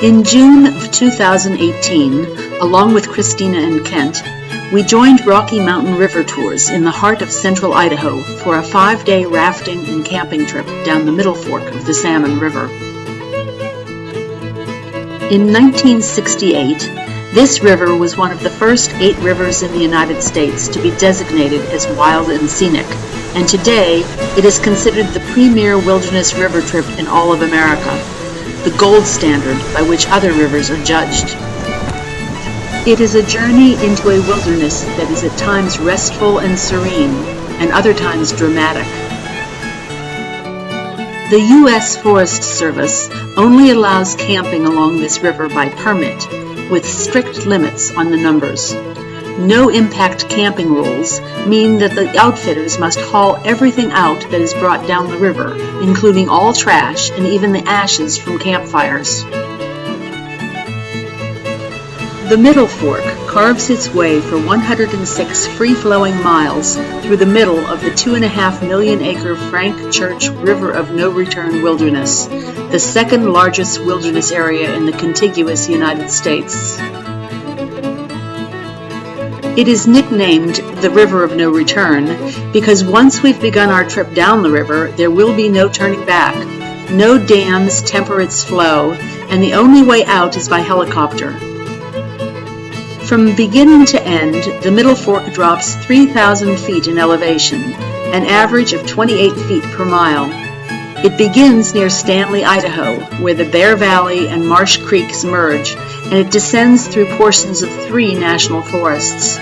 In June of 2018, along with Christina and Kent, we joined Rocky Mountain River Tours in the heart of central Idaho for a 5-day rafting and camping trip down the middle fork of the Salmon River. In 1968, this river was one of the first 8 rivers in the United States to be designated as wild and scenic, and today it is considered the premier wilderness river trip in all of America, the gold standard by which other rivers are judged. It is a journey into a wilderness that is at times restful and serene, and other times dramatic. The U.S. Forest Service only allows camping along this river by permit, with strict limits on the numbers. No-impact camping rules mean that the outfitters must haul everything out that is brought down the river, including all trash and even the ashes from campfires. The Middle Fork carves its way for 106 free-flowing miles through the middle of the 2.5 million-acre Frank Church River of No Return Wilderness, the second largest wilderness area in the contiguous United States. It is nicknamed the River of No Return because once we've begun our trip down the river, there will be no turning back. No dams temper its flow, and the only way out is by helicopter. From beginning to end, the Middle Fork drops 3,000 feet in elevation, an average of 28 feet per mile. It begins near Stanley, Idaho, where the Bear Valley and Marsh Creeks merge, and it descends through portions of 3 national forests.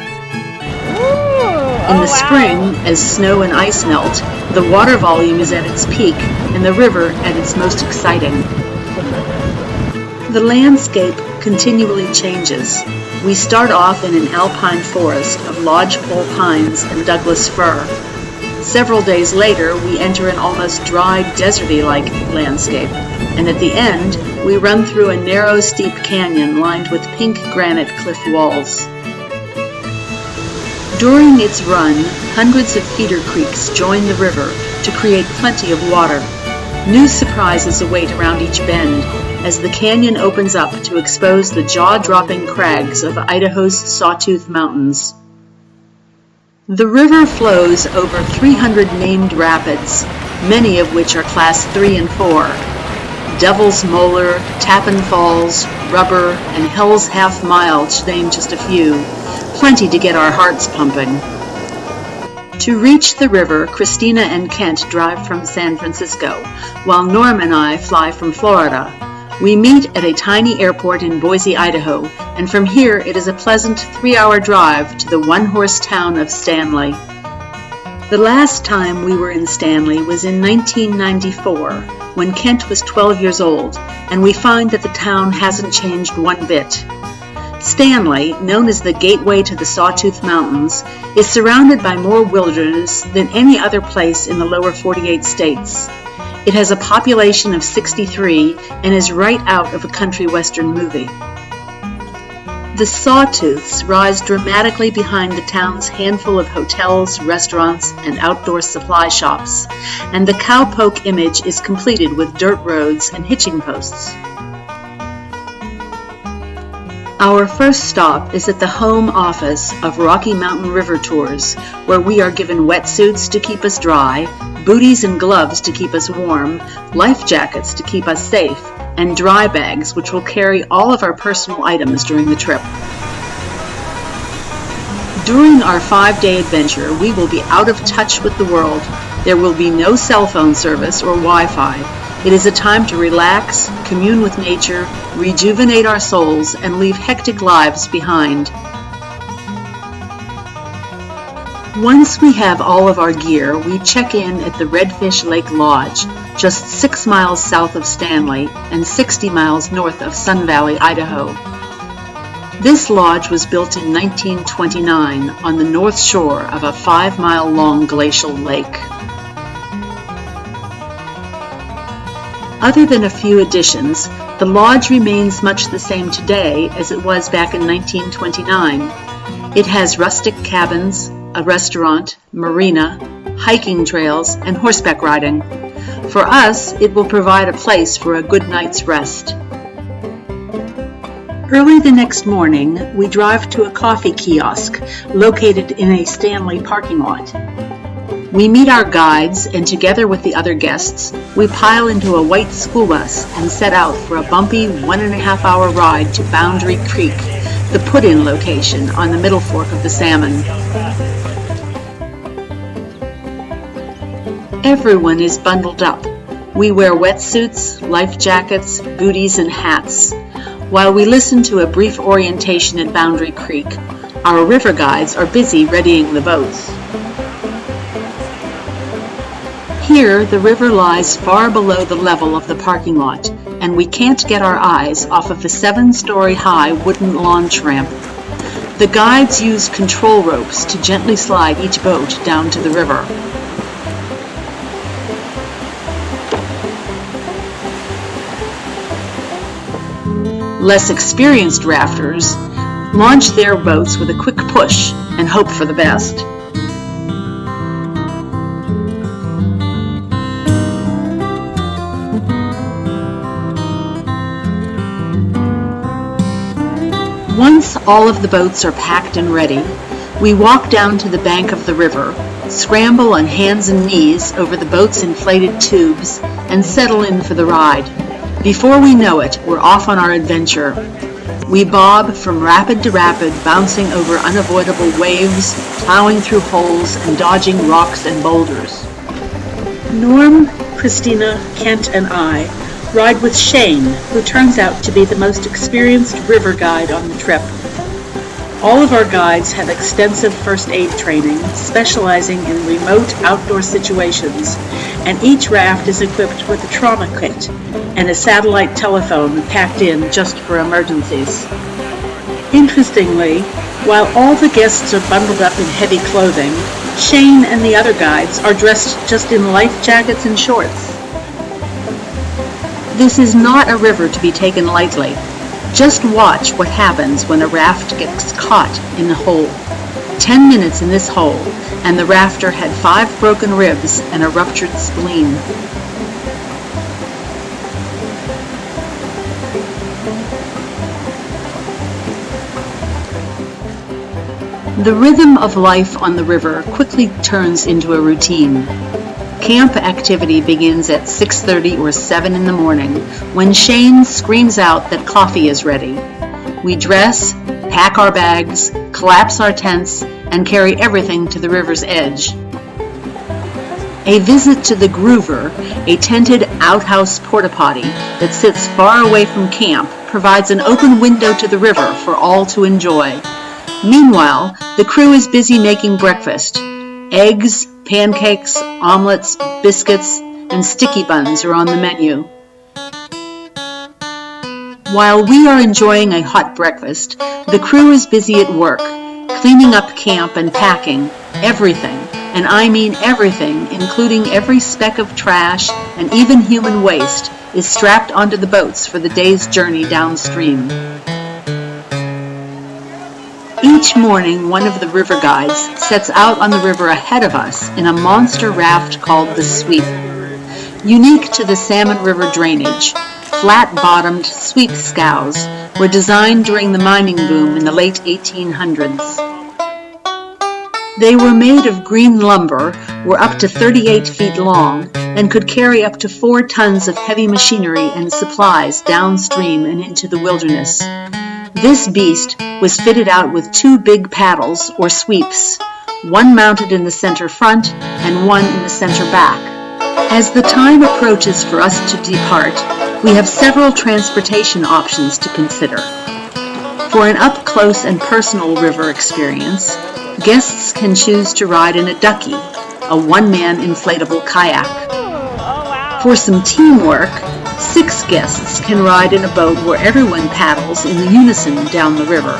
In the spring, as snow and ice melt, the water volume is at its peak and the river at its most exciting. The landscape continually changes. We start off in an alpine forest of lodgepole pines and Douglas fir. Several days later, we enter an almost dry, deserty-like landscape, and at the end, we run through a narrow, steep canyon lined with pink granite cliff walls. During its run, hundreds of feeder creeks join the river to create plenty of water. New surprises await around each bend as the canyon opens up to expose the jaw-dropping crags of Idaho's Sawtooth Mountains. The river flows over 300 named rapids, many of which are Class 3 and 4. Devil's Molar, Tappan Falls, Rubber, and Hell's Half Mile, to name just a few. Plenty to get our hearts pumping. To reach the river, Christina and Kent drive from San Francisco, while Norm and I fly from Florida. We meet at a tiny airport in Boise, Idaho, and from here it is a pleasant 3-hour drive to the one-horse town of Stanley. The last time we were in Stanley was in 1994, when Kent was 12 years old, and we find that the town hasn't changed one bit. Stanley, known as the gateway to the Sawtooth Mountains, is surrounded by more wilderness than any other place in the lower 48 states. It has a population of 63 and is right out of a country western movie. The Sawtooths rise dramatically behind the town's handful of hotels, restaurants, and outdoor supply shops, and the cowpoke image is completed with dirt roads and hitching posts. Our first stop is at the home office of Rocky Mountain River Tours, where we are given wetsuits to keep us dry, booties and gloves to keep us warm, life jackets to keep us safe, and dry bags which will carry all of our personal items during the trip. During our 5-day adventure, we will be out of touch with the world. There will be no cell phone service or Wi-Fi. It is a time to relax, commune with nature, rejuvenate our souls, and leave hectic lives behind. Once we have all of our gear, we check in at the Redfish Lake Lodge, just 6 miles south of Stanley and 60 miles north of Sun Valley, Idaho. This lodge was built in 1929 on the north shore of a 5-mile-long glacial lake. Other than a few additions, the lodge remains much the same today as it was back in 1929. It has rustic cabins, a restaurant, marina, hiking trails, and horseback riding. For us, it will provide a place for a good night's rest. Early the next morning, we drive to a coffee kiosk located in a Stanley parking lot. We meet our guides, and together with the other guests, we pile into a white school bus and set out for a bumpy 1.5-hour ride to Boundary Creek, the put-in location on the middle fork of the Salmon. Everyone is bundled up. We wear wetsuits, life jackets, booties, and hats. While we listen to a brief orientation at Boundary Creek, our river guides are busy readying the boats. Here, the river lies far below the level of the parking lot, and we can't get our eyes off of the 7-story-high wooden launch ramp. The guides use control ropes to gently slide each boat down to the river. Less experienced rafters launch their boats with a quick push and hope for the best. Once all of the boats are packed and ready, we walk down to the bank of the river, scramble on hands and knees over the boat's inflated tubes, and settle in for the ride. Before we know it, we're off on our adventure. We bob from rapid to rapid, bouncing over unavoidable waves, plowing through holes, and dodging rocks and boulders. Norm, Christina, Kent, and I ride with Shane, who turns out to be the most experienced river guide on the trip. All of our guides have extensive first aid training, specializing in remote outdoor situations, and each raft is equipped with a trauma kit and a satellite telephone packed in just for emergencies. Interestingly, while all the guests are bundled up in heavy clothing, Shane and the other guides are dressed just in life jackets and shorts. This is not a river to be taken lightly. Just watch what happens when a raft gets caught in a hole. 10 minutes in this hole, and the rafter had 5 broken ribs and a ruptured spleen. The rhythm of life on the river quickly turns into a routine. Camp activity begins at 6:30 or 7 in the morning, when Shane screams out that coffee is ready. We dress, pack our bags, collapse our tents, and carry everything to the river's edge. A visit to the Groover, a tented outhouse porta-potty that sits far away from camp, provides an open window to the river for all to enjoy. Meanwhile, the crew is busy making breakfast. Eggs, pancakes, omelets, biscuits, and sticky buns are on the menu. While we are enjoying a hot breakfast, the crew is busy at work, cleaning up camp and packing. Everything, and I mean everything, including every speck of trash and even human waste, is strapped onto the boats for the day's journey downstream. Each morning, one of the river guides sets out on the river ahead of us in a monster raft called the Sweep. Unique to the Salmon River drainage, flat-bottomed sweep scows were designed during the mining boom in the late 1800s. They were made of green lumber, were up to 38 feet long, and could carry up to 4 tons of heavy machinery and supplies downstream and into the wilderness. This beast was fitted out with 2 big paddles, or sweeps, one mounted in the center front and one in the center back. As the time approaches for us to depart, we have several transportation options to consider. For an up-close and personal river experience, guests can choose to ride in a ducky, a one-man inflatable kayak. For some teamwork, 6 guests can ride in a boat where everyone paddles in unison down the river.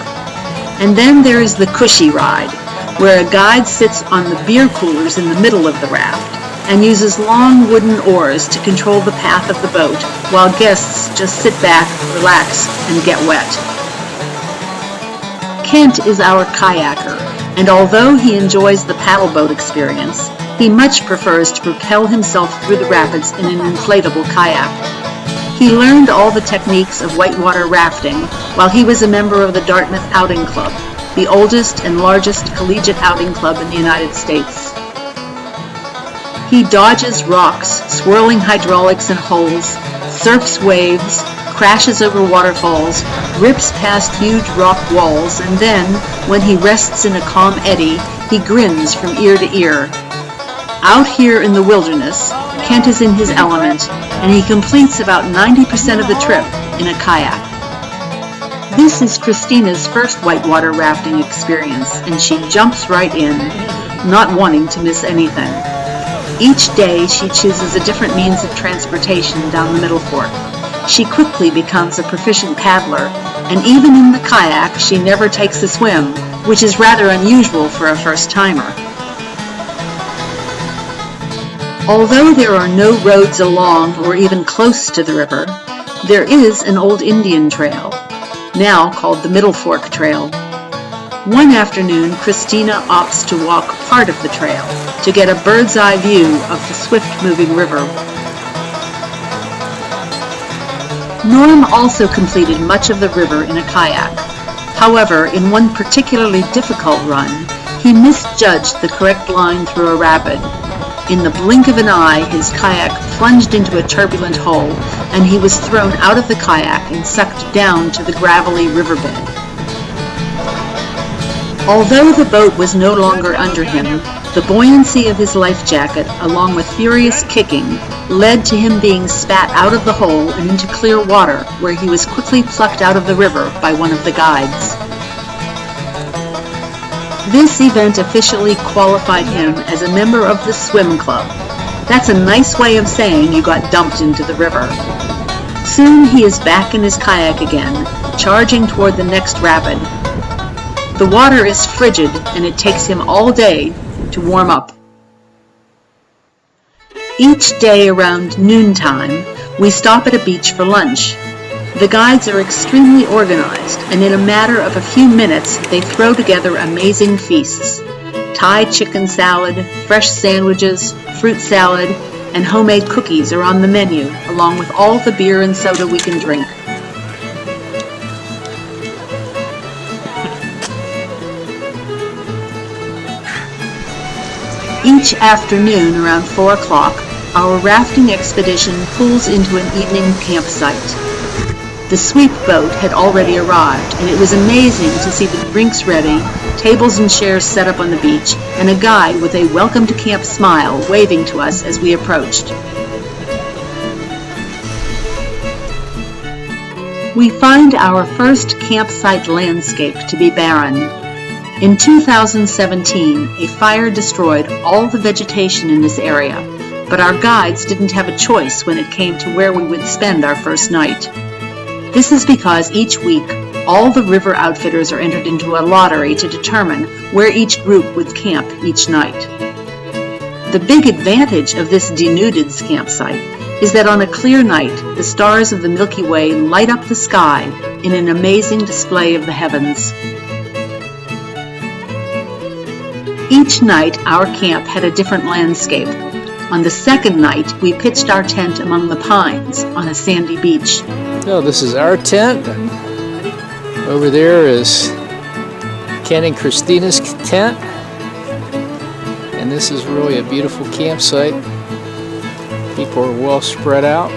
And then there is the cushy ride, where a guide sits on the beer coolers in the middle of the raft and uses long wooden oars to control the path of the boat while guests just sit back, relax, and get wet. Kent is our kayaker, and although he enjoys the paddle boat experience, he much prefers to propel himself through the rapids in an inflatable kayak. He learned all the techniques of whitewater rafting while he was a member of the Dartmouth Outing Club, the oldest and largest collegiate outing club in the United States. He dodges rocks, swirling hydraulics and holes, surfs waves, crashes over waterfalls, rips past huge rock walls, and then, when he rests in a calm eddy, he grins from ear to ear. Out here in the wilderness, Kent is in his element, and he completes about 90% of the trip in a kayak. This is Christina's first whitewater rafting experience, and she jumps right in, not wanting to miss anything. Each day she chooses a different means of transportation down the Middle Fork. She quickly becomes a proficient paddler, and even in the kayak she never takes a swim, which is rather unusual for a first-timer. Although there are no roads along or even close to the river, there is an old Indian trail, now called the Middle Fork Trail. One afternoon, Christina opts to walk part of the trail to get a bird's eye view of the swift-moving river. Norm also completed much of the river in a kayak. However, in one particularly difficult run, he misjudged the correct line through a rapid. In the blink of an eye, his kayak plunged into a turbulent hole, and he was thrown out of the kayak and sucked down to the gravelly riverbed. Although the boat was no longer under him, the buoyancy of his life jacket, along with furious kicking, led to him being spat out of the hole and into clear water, where he was quickly plucked out of the river by one of the guides. This event officially qualified him as a member of the swim club. That's a nice way of saying you got dumped into the river. Soon he is back in his kayak again, charging toward the next rapid. The water is frigid, and it takes him all day to warm up. Each day around noontime, we stop at a beach for lunch. The guides are extremely organized, and in a matter of a few minutes, they throw together amazing feasts. Thai chicken salad, fresh sandwiches, fruit salad, and homemade cookies are on the menu, along with all the beer and soda we can drink. Each afternoon around 4 o'clock, our rafting expedition pulls into an evening campsite. The sweep boat had already arrived, and it was amazing to see the drinks ready, tables and chairs set up on the beach, and a guide with a welcome to camp smile waving to us as we approached. We find our first campsite landscape to be barren. In 2017, a fire destroyed all the vegetation in this area, but our guides didn't have a choice when it came to where we would spend our first night. This is because each week, all the river outfitters are entered into a lottery to determine where each group would camp each night. The big advantage of this denuded campsite is that on a clear night, the stars of the Milky Way light up the sky in an amazing display of the heavens. Each night, our camp had a different landscape. On the second night, we pitched our tent among the pines on a sandy beach. So this is our tent, and over there is Ken and Christina's tent, and this is really a beautiful campsite. People are well spread out.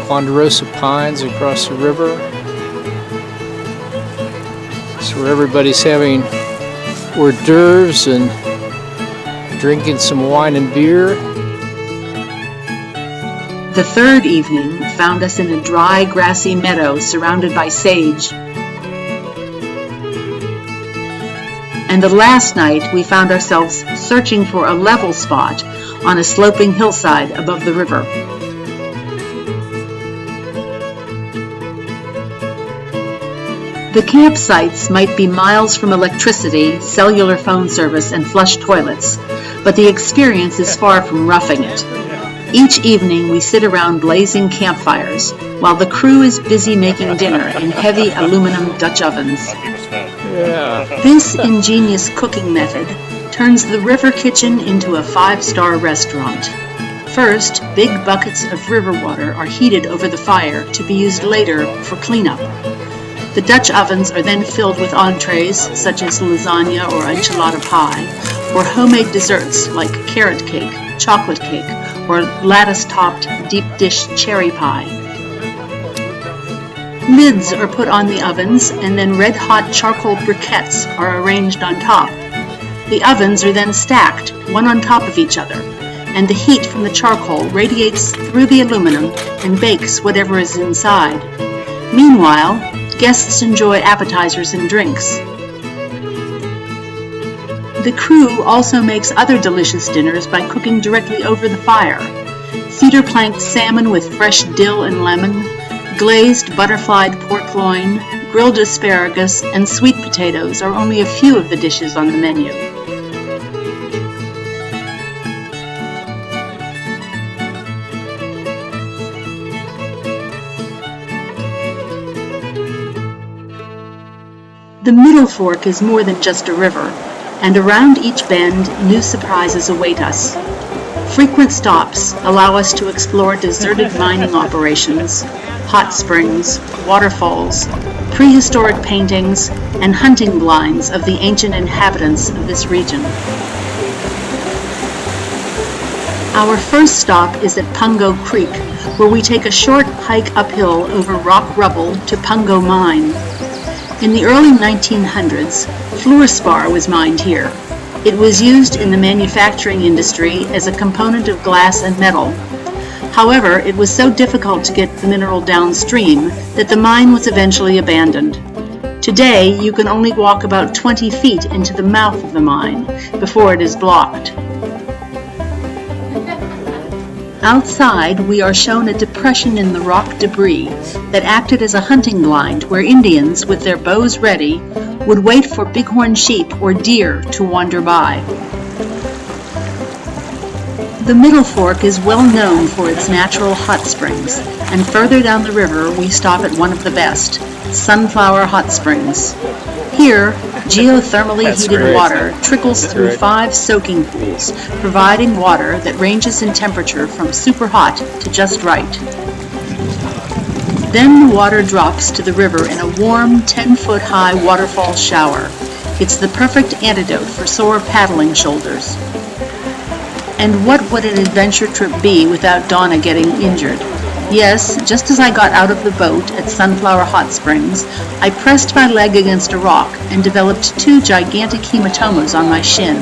Ponderosa pines across the river. So everybody's having hors d'oeuvres and drinking some wine and beer. The third evening found us in a dry, grassy meadow surrounded by sage. And the last night we found ourselves searching for a level spot on a sloping hillside above the river. The campsites might be miles from electricity, cellular phone service, and flush toilets, but the experience is far from roughing it. Each evening we sit around blazing campfires while the crew is busy making dinner in heavy aluminum Dutch ovens. This ingenious cooking method turns the river kitchen into a 5-star restaurant. First, big buckets of river water are heated over the fire to be used later for cleanup. The Dutch ovens are then filled with entrees such as lasagna or enchilada pie, or homemade desserts like carrot cake, chocolate cake, or lattice-topped deep dish cherry pie. Lids are put on the ovens, and then red-hot charcoal briquettes are arranged on top. The ovens are then stacked, one on top of each other, and the heat from the charcoal radiates through the aluminum and bakes whatever is inside. Meanwhile, guests enjoy appetizers and drinks. The crew also makes other delicious dinners by cooking directly over the fire. Feeder planked salmon with fresh dill and lemon, glazed butterflied pork loin, grilled asparagus, and sweet potatoes are only a few of the dishes on the menu. The Middle Fork is more than just a river, and around each bend, new surprises await us. Frequent stops allow us to explore deserted mining operations, hot springs, waterfalls, prehistoric paintings, and hunting blinds of the ancient inhabitants of this region. Our first stop is at Pungo Creek, where we take a short hike uphill over rock rubble to Pungo Mine. In the early 1900s, fluorspar was mined here. It was used in the manufacturing industry as a component of glass and metal. However, it was so difficult to get the mineral downstream that the mine was eventually abandoned. Today, you can only walk about 20 feet into the mouth of the mine before it is blocked. Outside, we are shown a depression in the rock debris that acted as a hunting blind where Indians, with their bows ready, would wait for bighorn sheep or deer to wander by. The Middle Fork is well known for its natural hot springs, and further down the river we stop at one of the best, Sunflower Hot Springs. Here, geothermally heated great. water trickles through 5 soaking pools, providing water that ranges in temperature from super hot to just right. Then the water drops to the river in a warm 10-foot-high waterfall shower. It's the perfect antidote for sore paddling shoulders. And what would an adventure trip be without Donna getting injured? Yes, just as I got out of the boat at Sunflower Hot Springs, I pressed my leg against a rock and developed 2 gigantic hematomas on my shin.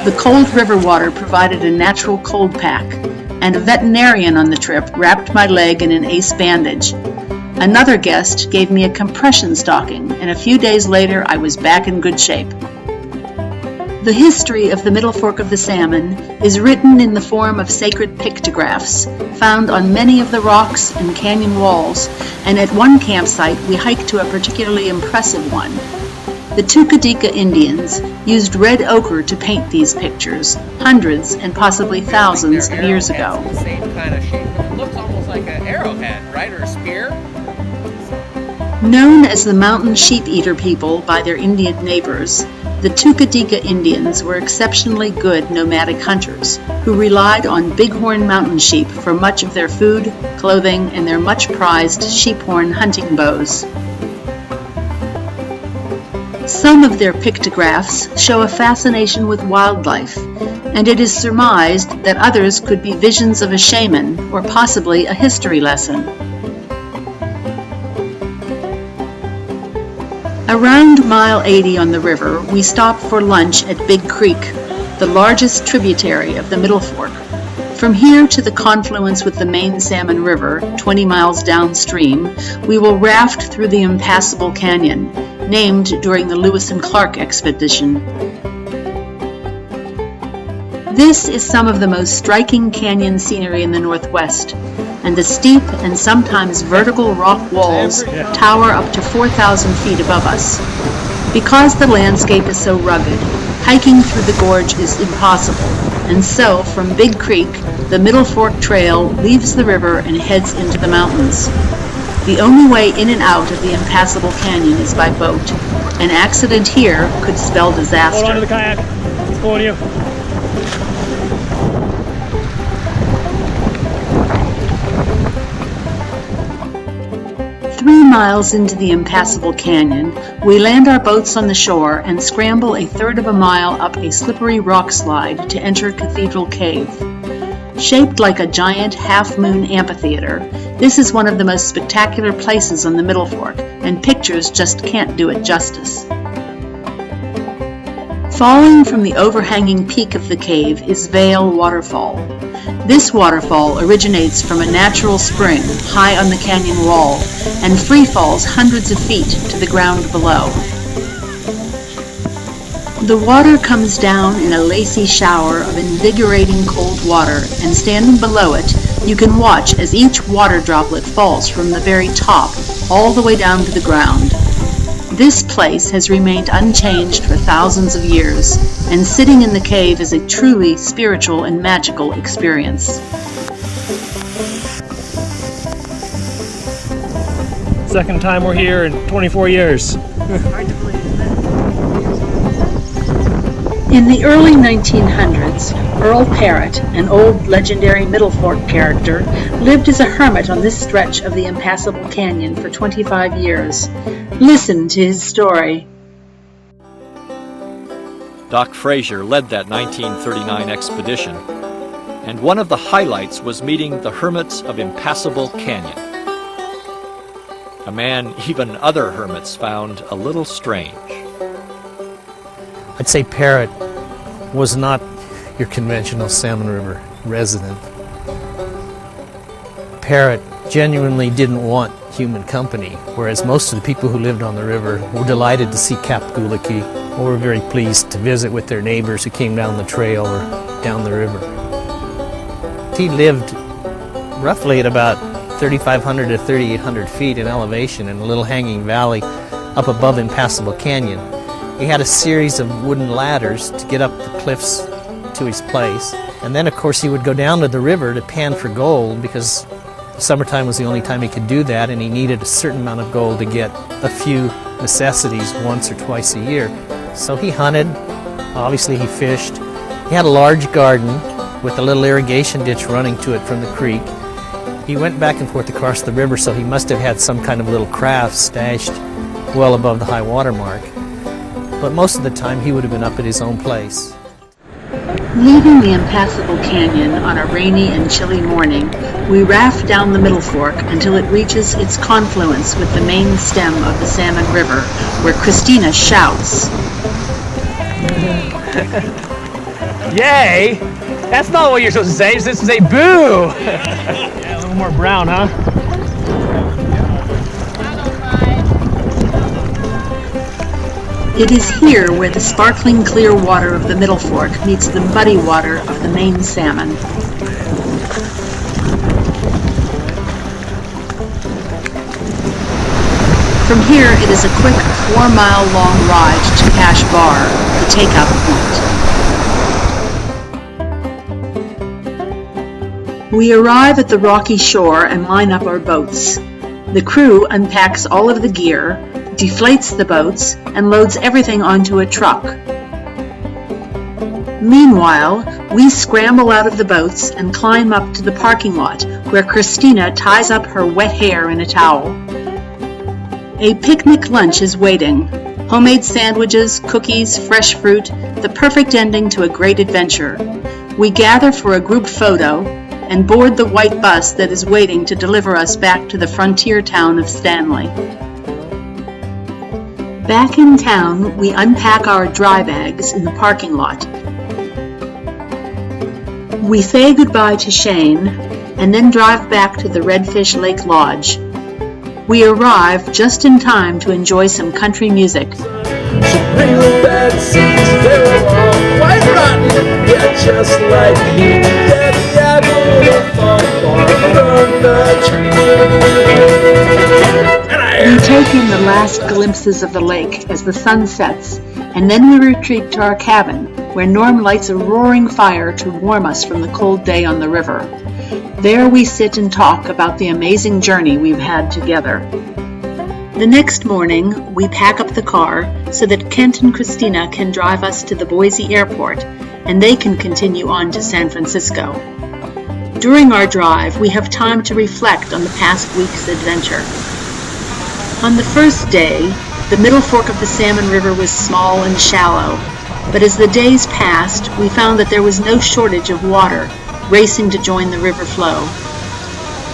The cold river water provided a natural cold pack, and a veterinarian on the trip wrapped my leg in an ace bandage. Another guest gave me a compression stocking, and a few days later I was back in good shape. The history of the Middle Fork of the Salmon is written in the form of sacred pictographs, found on many of the rocks and canyon walls, and at one campsite we hiked to a particularly impressive one. The Tukadika Indians used red ochre to paint these pictures, hundreds and possibly thousands of years ago. The same kind of shape. It looks almost like an arrowhead, right, or a spear. Known as the mountain sheep-eater people by their Indian neighbors, the Tukadika Indians were exceptionally good nomadic hunters who relied on bighorn mountain sheep for much of their food, clothing, and their much-prized sheephorn hunting bows. Some of their pictographs show a fascination with wildlife, and it is surmised that others could be visions of a shaman or possibly a history lesson. Around mile 80 on the river, we stop for lunch at Big Creek, the largest tributary of the Middle Fork. From here to the confluence with the main Salmon River, 20 miles downstream, we will raft through the impassable canyon, named during the Lewis and Clark expedition. This is some of the most striking canyon scenery in the Northwest, and the steep and sometimes vertical rock walls tower up to 4,000 feet above us. Because the landscape is so rugged, hiking through the gorge is impossible, and so from Big Creek, the Middle Fork Trail leaves the river and heads into the mountains. The only way in and out of the impassable canyon is by boat. An accident here could spell disaster. Hold on to the kayak. It's pulling you. miles into the impassable canyon, we land our boats on the shore and scramble a third of a mile up a slippery rock slide to enter Cathedral Cave. Shaped like a giant half-moon amphitheater, this is one of the most spectacular places on the Middle Fork, and pictures just can't do it justice. Falling from the overhanging peak of the cave is Vale Waterfall. This waterfall originates from a natural spring high on the canyon wall and free falls hundreds of feet to the ground below. The water comes down in a lacy shower of invigorating cold water, and standing below it, you can watch as each water droplet falls from the very top all the way down to the ground. This place has remained unchanged for thousands of years, and sitting in the cave is a truly spiritual and magical experience. Second time we're here in 24 years. In the early 1900s, Earl Parrott, an old legendary Middle Fork character, lived as a hermit on this stretch of the impassable canyon for 25 years. Listen to his story. Doc Frazier led that 1939 expedition, and one of the highlights was meeting the hermits of Impassable Canyon. A man even other hermits found a little strange. I'd say Parrott was not your conventional Salmon River resident. Parrott genuinely didn't want human company, whereas most of the people who lived on the river were delighted to see Cap Guliki, or were very pleased to visit with their neighbors who came down the trail or down the river. He lived roughly at about 3,500 to 3,800 feet in elevation in a little hanging valley up above Impassable Canyon. He had a series of wooden ladders to get up the cliffs to his place, and then of course he would go down to the river to pan for gold, because summertime was the only time he could do that, and he needed a certain amount of gold to get a few necessities once or twice a year. So he hunted, obviously he fished. He had a large garden with a little irrigation ditch running to it from the creek. He went back and forth across the river, so he must have had some kind of little craft stashed well above the high water mark. But most of the time he would have been up at his own place. Leaving the impassable canyon on a rainy and chilly morning, we raft down the Middle Fork until it reaches its confluence with the main stem of the Salmon River, where Christina shouts, Yay! That's not what you're supposed to say. You're supposed to say boo! Yeah, a little more brown, huh? It is here where the sparkling clear water of the Middle Fork meets the muddy water of the main Salmon. From here, it is a quick 4-mile-long ride to Cache Bar, the takeout point. We arrive at the rocky shore and line up our boats. The crew unpacks all of the gear, deflates the boats, and loads everything onto a truck. Meanwhile, we scramble out of the boats and climb up to the parking lot, where Christina ties up her wet hair in a towel. A picnic lunch is waiting. Homemade sandwiches, cookies, fresh fruit, the perfect ending to a great adventure. We gather for a group photo and board the white bus that is waiting to deliver us back to the frontier town of Stanley. Back in town, we unpack our dry bags in the parking lot. We say goodbye to Shane and then drive back to the Redfish Lake Lodge. We arrive just in time to enjoy some country music. Just like me, we take in the last glimpses of the lake as the sun sets, and then we retreat to our cabin, where Norm lights a roaring fire to warm us from the cold day on the river. There we sit and talk about the amazing journey we've had together. The next morning, we pack up the car so that Kent and Christina can drive us to the Boise airport, and they can continue on to San Francisco. During our drive, we have time to reflect on the past week's adventure. On the first day, the middle fork of the Salmon River was small and shallow, but as the days passed, we found that there was no shortage of water racing to join the river flow.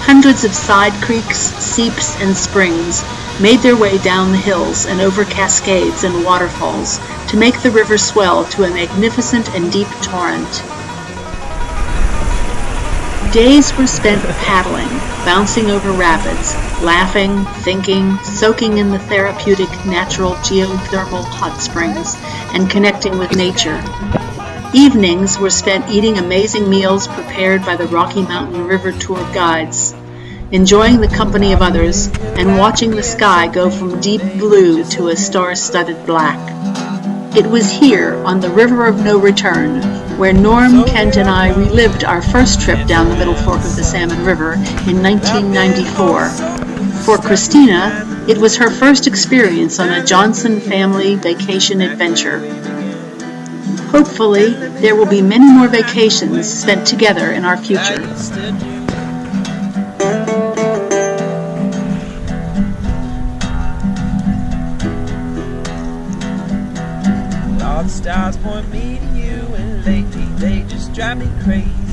Hundreds of side creeks, seeps, and springs made their way down the hills and over cascades and waterfalls to make the river swell to a magnificent and deep torrent. Days were spent paddling, bouncing over rapids, laughing, thinking, soaking in the therapeutic natural geothermal hot springs, and connecting with nature. Evenings were spent eating amazing meals prepared by the Rocky Mountain River Tour guides, enjoying the company of others, and watching the sky go from deep blue to a star-studded black. It was here, on the River of No Return, where Norm, Kent, and I relived our first trip down the middle fork of the Salmon River in 1994. For Christina, it was her first experience on a Johnson family vacation adventure. Hopefully, there will be many more vacations spent together in our future. All the stars point me to you, and lately they just drive me crazy.